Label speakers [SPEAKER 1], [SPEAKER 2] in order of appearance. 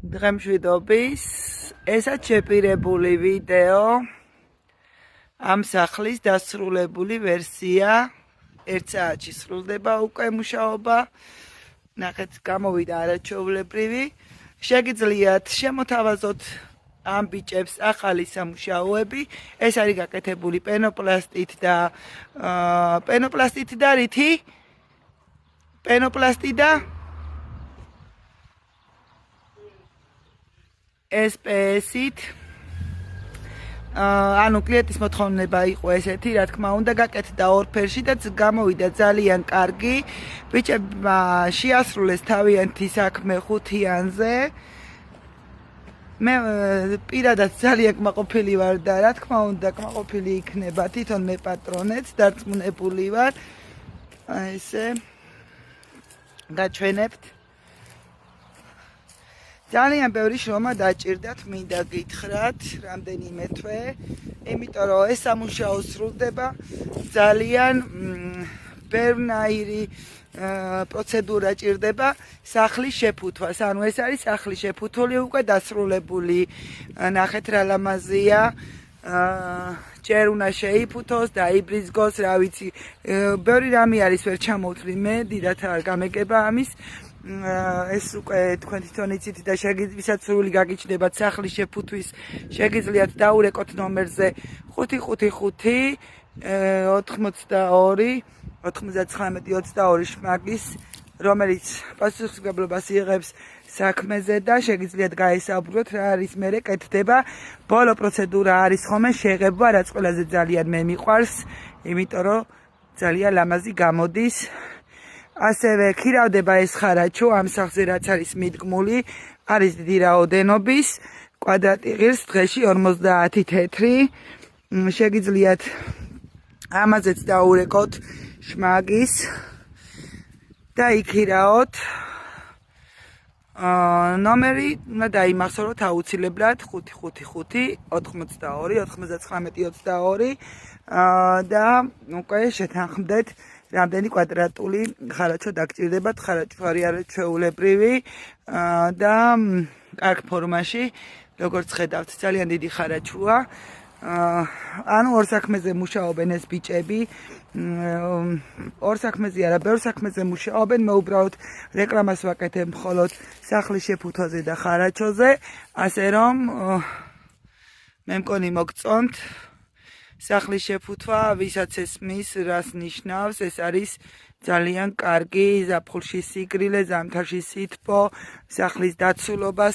[SPEAKER 1] დღემშვიდობის, ესაც შეპირებული ვიდეო ამ სახლის დასრულებული ვერსია 1 საათში სრულდება უკვე მუშაობა. ნახეთ, გამოვიდა არაჩვეულებრივი. შეგიძლიათ შემოთავაზოთ ამ ბიჭებს ახალი სამუშაოები. ეს არის გაკეთებული პენოპლასტით და რითი? პენოპლასტი და SPS-ით. ანუ კლიენტის მოთხოვნება იყო ესეთი, რა თქმა უნდა, გაკეთდა ორ ფერში და გამოვიდა ძალიან კარგი. ბიჭებმა შეასრულეს თავიანთი საქმე ხუთიანზე. მე პირადად ძალიან კმაყოფილი ვარ და რა თქმა უნდა, კმაყოფილი იქნება თვითონ მე პატრონეც, დარწმუნებული ვარ. ესე გაჩვენებთ. ძალიან ბევრი შრომა დაჭირდათ, მინდა გითხრათ, რამდენიმე თვე, იმიტომ რომ ეს სამუშაო სრულდება ძალიან ბევრნაირი პროცედურა ჭირდება სახლის შეფუთვას. ანუ ეს არის სახლის შეფუთული უკვე დასრულებული. ნახეთ რა ლამაზია. ჯერ უნდა შეიფუთოს, დაიბრიზგოს, რა ვიცი. ბევრი რამე არის ვერ ჩამოვთვლი მე, დიდათ არ გამეკება ამის. ეს უკვე თქვენ თვითონ იცით და ვისაც სრული გაგიჩნდებათ სახლის შეფუთვის, შეგიძლიათ დაურეკოთ ნომერზე 555 82 9922 შმაგის, რომელიც პასუხისმგებლობას იღებს საქმეზე და შეგიძლიათ გაესაუბროთ რა არის მერე კეთდება. ბოლო პროცედურა არის ხოლმე შეღება, რაც ყველაზე ძალიან მე მიყვარს, იმიტომ რომ ძალიან ლამაზი გამოდის. ასევე ქირავდება ეს ხარაჩო ამ სახზე, რაც არის მიდგმული, არის დიდი რაოდენობის, კვადრატი ღირს დღეში 50 თეთრი. შეგიძლიათ ამაზეც დაურეკოთ შმაგის და იქირაოთ. ნომერი უნდა დაიმახსოვროთ აუცილებლად 555 82 9922 და უკვე შეთანხმდეთ რამდენი კვადრატული ხარაჩო დაგჭირდებათ. ხარაჩო არის არაჩვეულებრივი და კარგ ფორმაში, როგორც ხედავთ, ძალიან დიდი ხარაჩოა. ანუ ორ საქმეზე მუშაობენ ეს ბიჭები. ორ საქმეზე არა, ბევრ საქმეზე მუშაობენ. მე უბრალოდ რეკლამას ვაკეთებ მხოლოდ სახლის შეფუთვაზე და ხარაჩოზე, ასე რომ მე მგონი მოგწონთ. სახლის შეფუთვა, ვისაც ესმის, რას ნიშნავს, ეს არის ძალიან კარგი, ზაფხულში სიგრილე, ზამთარში სითბო, სახლის დაცულობა.